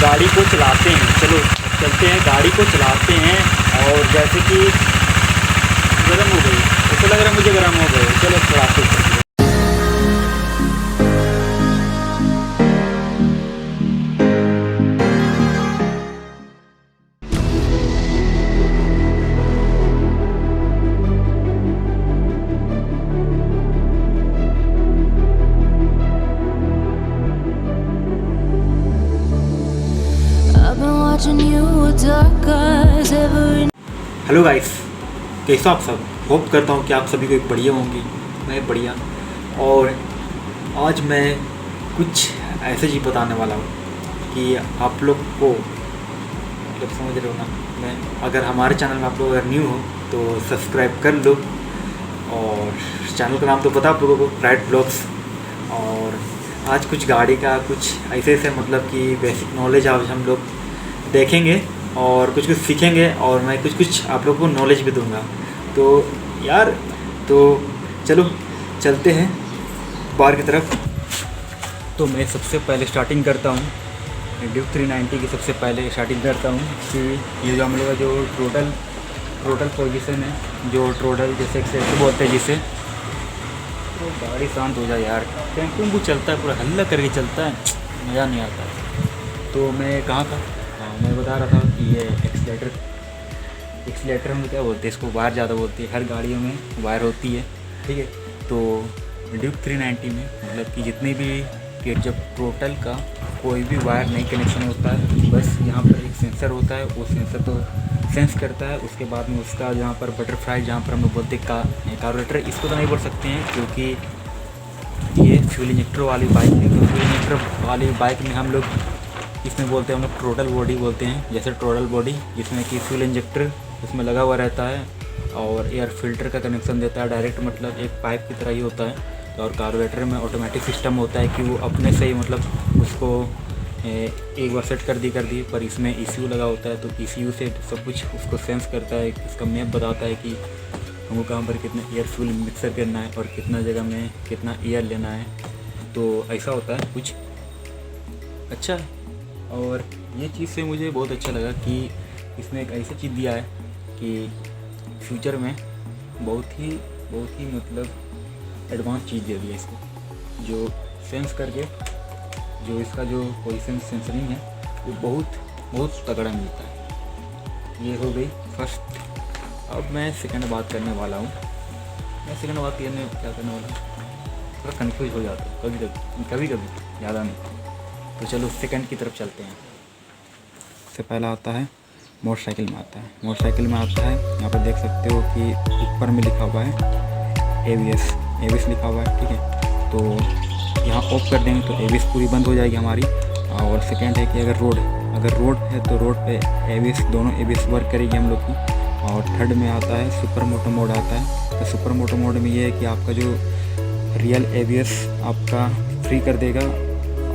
गाड़ी को चलाते हैं। चलो चलते हैं, गाड़ी को चलाते हैं। और जैसे कि गर्म हो गई, ऐसा लग रहा है मुझे गर्म हो गई। चलो चलाते हैं। हेलो गाइस, कैसा आप सब? होप करता हूँ कि आप सभी को बढ़िया होंगी। मैं बढ़िया। और आज मैं कुछ ऐसे चीज़ बताने वाला हूँ कि आप लोग को मतलब समझ रहे हो ना। मैं अगर हमारे चैनल में आप लोग अगर न्यू हो तो सब्सक्राइब कर लो। और चैनल का नाम तो पता आप लोगों को, राइड ब्लॉग्स। और आज कुछ गाड़ी का कुछ ऐसे मतलब कि बेसिक नॉलेज आज हम लोग देखेंगे और कुछ सीखेंगे। और मैं कुछ आप लोगों को नॉलेज भी दूंगा। तो यार, तो चलो चलते हैं बाहर की तरफ। तो मैं सबसे पहले स्टार्टिंग करता हूँ ड्यूक 390 की। सबसे पहले स्टार्टिंग करता हूँ कि ये जो हम लोग का जो टोटल पोजीशन है, जो टोटल जैसे एक्सेलेटर बोलते हैं जिसे, तो गाड़ी शांत हो जाए यार। टेम्पो चलता है पूरा हल्ला करके चलता है, मज़ा नहीं आता है। तो मैं कहाँ था? मैं बता रहा था कि ये एक्सीलेटर में क्या बोलते हैं इसको, वायर ज़्यादा बोलती है। हर गाड़ियों में वायर होती है, ठीक है। तो ड्यूक 390 में मतलब कि जितने भी कि जब टोटल का कोई भी वायर नहीं कनेक्शन होता है, बस यहाँ पर एक सेंसर होता है। वो सेंसर तो सेंस करता है। उसके बाद में उसका जहाँ पर बटरफ्लाई, जहाँ पर हम लोग बोलते हैं कार्बोरेटर, इसको तो नहीं बोल सकते हैं क्योंकि ये फ्यूल इंजेक्टर वाली बाइक है। तो फ्यूल इंजेक्टर वाली बाइक में हम लोग इसमें बोलते हैं, हम लोग टोटल बॉडी बोलते हैं। जैसे टोटल बॉडी जिसमें कि फ्यूल इंजेक्टर उसमें लगा हुआ रहता है और एयर फिल्टर का कनेक्शन देता है डायरेक्ट, मतलब एक पाइप की तरह ही होता है। और कार्बोरेटर में ऑटोमेटिक सिस्टम होता है कि वो अपने से ही मतलब उसको एक बार सेट कर दी पर इसमें ECU लगा होता है। तो ECU से सब कुछ उसको सेंस करता है। इसका मैप बताता है कि हमको कहाँ पर कितना एयर फ्यूल मिक्सर करना है और कितना जगह में कितना एयर लेना है। तो ऐसा होता है कुछ अच्छा। और ये चीज़ से मुझे बहुत अच्छा लगा कि इसमें एक ऐसी चीज़ दिया है कि फ्यूचर में बहुत ही मतलब एडवांस चीज़ दे दी है इसको, जो सेंस करके जो इसका जो पोजीशन सेंसरिंग है वो बहुत तगड़ा मिलता है। ये हो गई फर्स्ट। अब मैं सेकंड बात करने वाला हूँ। मैं सेकंड बात क्या करने वाला हूँ, थोड़ा कन्फ्यूज हो जाता है कभी ज़्यादा नहीं। तो चलो सेकंड की तरफ चलते हैं। सबसे पहला आता है मोटरसाइकिल में आता है। मोटरसाइकिल में आता है, यहाँ पर देख सकते हो कि ऊपर में लिखा हुआ है ABS लिखा हुआ है, ठीक है। तो यहाँ ऑफ कर देंगे तो ABS पूरी बंद हो जाएगी हमारी। और सेकंड है कि अगर रोड है तो रोड पे दोनों ABS वर्क करेगी हम लोग की। और थर्ड में आता है सुपर मोटो मोड आता है। तो सुपर मोटो मोड में ये है कि आपका जो रियल ABS आपका फ्री कर देगा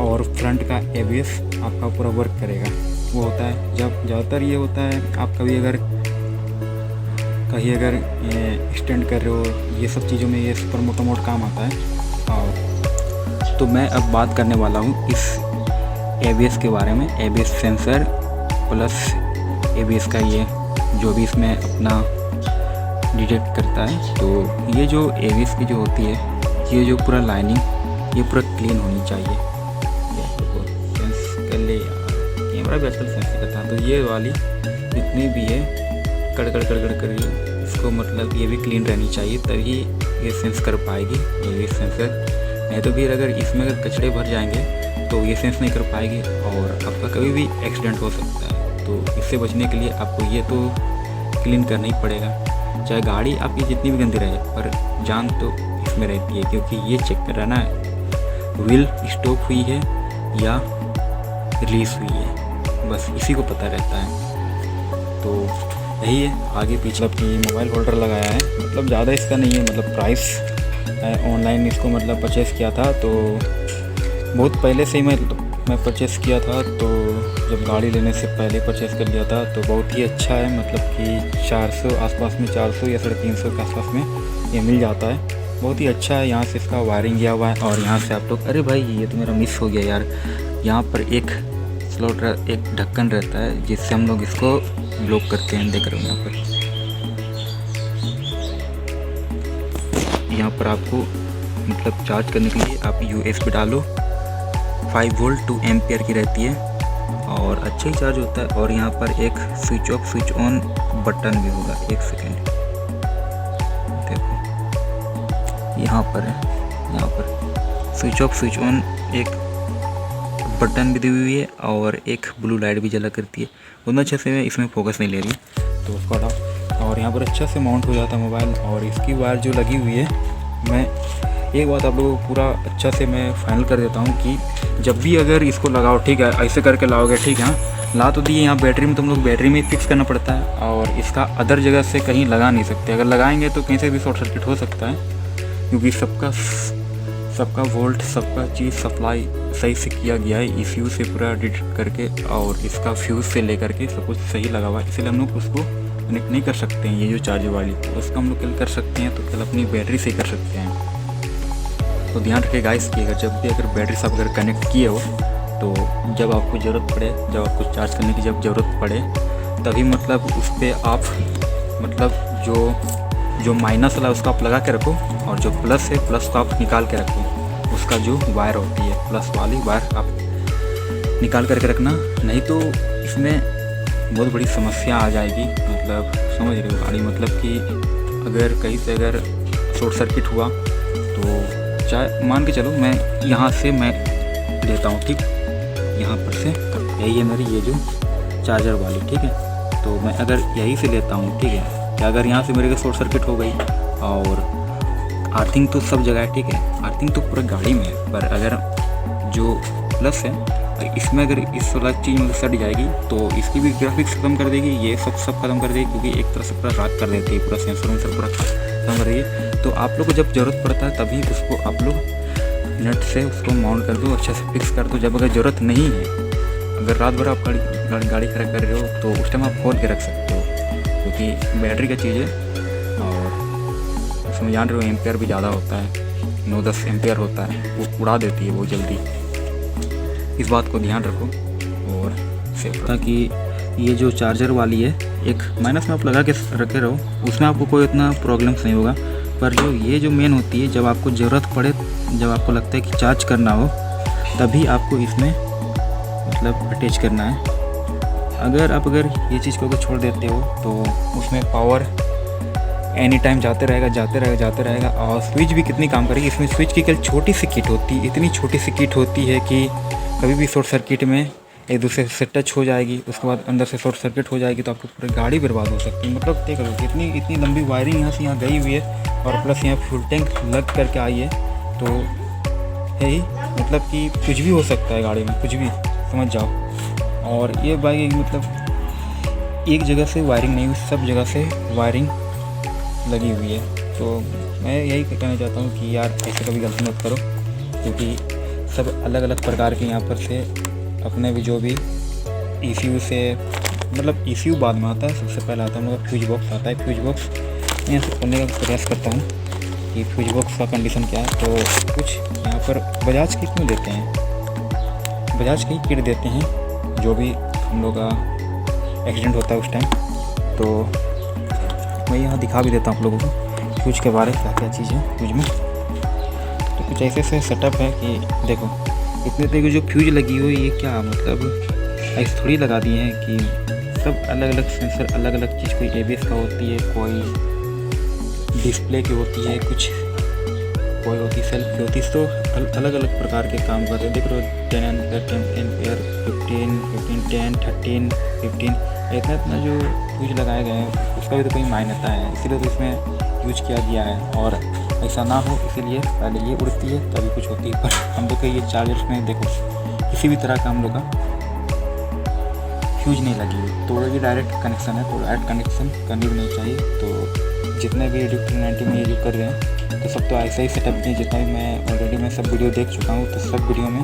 और फ्रंट का ABS आपका पूरा वर्क करेगा। वो होता है जब ज़्यादातर ये होता है आप कहीं अगर स्टैंड कर रहे हो, ये सब चीज़ों में ये सुपर मोटो मोड काम आता है। और तो मैं अब बात करने वाला हूँ इस ABS के बारे में। ABS सेंसर प्लस ABS का ये जो भी इसमें अपना डिटेक्ट करता है। तो ये जो ABS की जो होती है, ये जो पूरा लाइनिंग ये पूरा क्लीन होनी चाहिए। सेंस कर ले यार, कैमरा भी आजकल सेंस करता है। तो ये वाली जितनी भी है कड़ कर इसको मतलब ये भी क्लीन रहनी चाहिए, तभी ये सेंस कर पाएगी ये सेंसर। नहीं तो फिर अगर इसमें अगर कचड़े भर जाएंगे तो ये सेंस नहीं कर पाएगी और आपका कभी भी एक्सीडेंट हो सकता है। तो इससे बचने के लिए आपको ये तो क्लीन करना ही पड़ेगा, चाहे गाड़ी आपकी जितनी भी गंदी रहे, पर जान तो इसमें रहती है। क्योंकि ये चेक कराना है व्हील स्टॉप हुई है या रिलीज़ हुई है, बस इसी को पता रहता है। तो यही है आगे पीछे कि मोबाइल होल्डर लगाया है, मतलब ज़्यादा इसका नहीं है, मतलब प्राइस ऑनलाइन इसको मतलब परचेज़ किया था तो बहुत पहले से ही मैं परचेज़ किया था। तो जब गाड़ी लेने से पहले परचेज़ कर लिया था तो बहुत ही अच्छा है, मतलब कि 400 आसपास में, 400 या 350 के आसपास में ये मिल जाता है। बहुत ही अच्छा है। यहाँ से इसका वायरिंग किया हुआ है और यहाँ से आप लोग, अरे भाई ये तो मेरा मिस हो गया यार, यहाँ पर एक स्लॉट एक ढक्कन रहता है जिससे हम लोग इसको ब्लॉक करते हैं। देख रहे हो यहाँ पर आपको मतलब चार्ज करने के लिए आप USB डालो, 5 वोल्ट 2 एम्पियर की रहती है और अच्छा ही चार्ज होता है। और यहाँ पर एक switch off switch on button भी होगा। एक सेकेंड, देखो यहाँ पर है, यहाँ पर स्विच ऑफ स्विच ऑन एक बटन भी दी हुई है और एक ब्लू लाइट भी जला करती है। उतना अच्छे से मैं इसमें फोकस नहीं ले रही तो उसको हटाओ। और यहाँ पर अच्छा से माउंट हो जाता है मोबाइल। और इसकी वायर जो लगी हुई है, मैं एक बात आप लोगों को पूरा अच्छा से मैं फाइनल कर देता हूँ कि जब भी अगर इसको लगाओ, ठीक है, ऐसे करके लाओगे, ठीक है, ला तो दिए, यहाँ बैटरी में तुम लोग बैटरी में फिक्स करना पड़ता है और इसका अदर जगह से कहीं लगा नहीं सकते। अगर लगाएंगे तो कहीं से भी शॉर्ट सर्किट हो सकता है, क्योंकि सबका वोल्ट, सबका चीज़ सप्लाई सही से किया गया है। ECU से पूरा डिटेक्ट करके और इसका फ्यूज़ से लेकर के सब कुछ सही लगा हुआ है, इसलिए हम लोग उसको कनेक्ट नहीं कर सकते हैं। ये जो चार्जर वाली, उसका हम लोग कल कर सकते हैं, तो कल अपनी बैटरी से कर सकते हैं। तो ध्यान रखिए गाइस कि जब भी अगर बैटरी से आप अगर कनेक्ट किए हो, तो जब आपको ज़रूरत पड़े, जब आपको चार्ज करने की जब ज़रूरत पड़े, तभी मतलब उस पर आप मतलब जो माइनस वाला उसको आप लगा के रखो और जो प्लस है, प्लस को आप निकाल के रखो। उसका जो वायर होती है, प्लस वाली वायर आप निकाल करके रखना, नहीं तो इसमें बहुत बड़ी समस्या आ जाएगी। मतलब समझ रहे हो गाड़ी, मतलब कि अगर कहीं से अगर शॉर्ट सर्किट हुआ तो चाहे मान के चलो मैं यहाँ से मैं लेता हूँ, ठीक, यहाँ पर से यही है मेरी ये जो चार्जर वाली, ठीक है, तो मैं अगर यहीं से लेता हूँ, ठीक है, या अगर यहाँ से मेरे को शॉर्ट सर्किट हो गई और अर्थिंग तो सब जगह है, ठीक है, अर्थिंग तो पूरा गाड़ी में है, पर अगर जो प्लस है इसमें अगर इस वाला चीज़ में सट जाएगी तो इसकी भी ग्राफिक्स ख़त्म कर देगी, ये सब ख़त्म कर देगी, क्योंकि एक तरह से पूरा राख कर देती है, पूरा सेंसर पूरा ख़त्म कर रही है। तो आप लोग को जब ज़रूरत पड़ता है तभी उसको आप लोग नट से उसको माउंट कर दो, अच्छे से फिक्स कर दो। जब अगर ज़रूरत नहीं है, अगर रात भर आप गाड़ी खड़ा कर रहे हो तो उस टाइम आप खोल के रख सकते हो, क्योंकि बैटरी का चीज़ है और उसमें जान रहे हो एम्पेयर भी ज़्यादा होता है, 9-10 एम्पेयर होता है, वो उड़ा देती है बहुत जल्दी। इस बात को ध्यान रखो और सेफ, ताकि ये जो चार्जर वाली है एक माइनस में आप लगा के रखे रहो, उसमें आपको कोई इतना प्रॉब्लम्स नहीं होगा। पर ये जो मेन होती है, जब आपको ज़रूरत पड़े, जब आपको लगता है कि चार्ज करना हो, तभी आपको इसमें मतलब अटैच करना है। अगर ये चीज़ को छोड़ देते हो तो उसमें पावर एनी टाइम जाते रहेगा। और स्विच भी कितनी काम करेगी, इसमें स्विच की केवल छोटी सी किट होती है, इतनी छोटी सी किट होती है कि कभी भी शॉर्ट सर्किट में एक दूसरे से टच हो जाएगी, उसके बाद अंदर से शॉर्ट सर्किट हो जाएगी तो आपको पूरी गाड़ी बर्बाद हो सकती है। मतलब देख लो इतनी लंबी वायरिंग यहाँ से यहाँ गई हुई है और प्लस यहाँ फ्यूल टैंक लग करके आई है, तो है ही मतलब कि कुछ भी हो सकता है गाड़ी में, कुछ भी, समझ जाओ। और ये बाइक मतलब एक जगह से वायरिंग नहीं हुई, सब जगह से वायरिंग लगी हुई है। तो मैं यही कहना चाहता हूँ कि यार ऐसे कभी गलती मत करो, क्योंकि सब अलग अलग प्रकार के यहाँ पर से अपने भी जो भी ECU से, मतलब ECU बाद में आता है, सबसे पहले आता है हम लोग फ्यूज बॉक्स आता है। फ्यूज बॉक्स मैं यहाँ से खोलने का प्रयास करता हूँ कि फ्यूज बॉक्स का कंडीशन क्या है। तो कुछ यहाँ पर बजाज की क्यों देते हैं, बजाज की किट देते हैं जो भी हम लोग का एक्सीडेंट होता है उस टाइम। तो मैं यहाँ दिखा भी देता हूँ आप लोगों को फ्यूज के बारे में, क्या क्या चीज़ है फ्यूज में। तो कुछ ऐसे सेटअप है कि देखो इतने तरह की जो फ्यूज लगी हुई, ये क्या मतलब ऐसे थोड़ी लगा दिए हैं कि सब अलग अलग सेंसर, अलग अलग चीज़, कोई ABS का होती है, कोई डिस्प्ले की होती है, कुछ कोई होती है सेल्फ की होती है, तो अलग अलग प्रकार के काम करते हैं। देख लो 10 एम्पेयर, 15, 10, 13, 15, इतना जो फ्यूज लगाए गए हैं उसका भी तो कोई मान्यता है, इसीलिए तो इसमें यूज किया गया है। और ऐसा ना हो इसीलिए पहले ये उड़ती है तभी कुछ होती है। पर हम लोग के ये चार्जर्स में देखो किसी भी तरह का हम लोग का फ्यूज नहीं लगी हुई, तो ये डायरेक्ट कनेक्शन है, तो डायरेक्ट कनेक्शन करनी भी नहीं चाहिए। तो जितने भी Duke 390 में ये जो कर रहे हैं तो सब तो ऐसा ही सेटअप किए, जितना भी मैं ऑलरेडी मैं सब वीडियो देख चुका हूँ, तो सब वीडियो में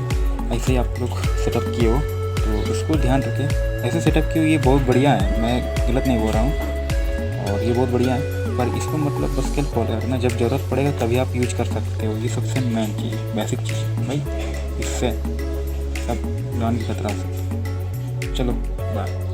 ऐसे ही आप लोग सेटअप किए हो, तो इसको ध्यान रखें। ऐसे सेटअप किए, ये बहुत बढ़िया है, मैं गलत नहीं बोल रहा हूँ, और ये बहुत बढ़िया है। पर इसको मतलब बस के फॉलो करना, जब ज़रूरत पड़ेगा तभी आप यूज कर सकते हो, ये सबसे मेन चीज़, बेसिक चीज़ भाई, इससे सब जान की खतरा हो सकता है। चलो बाय।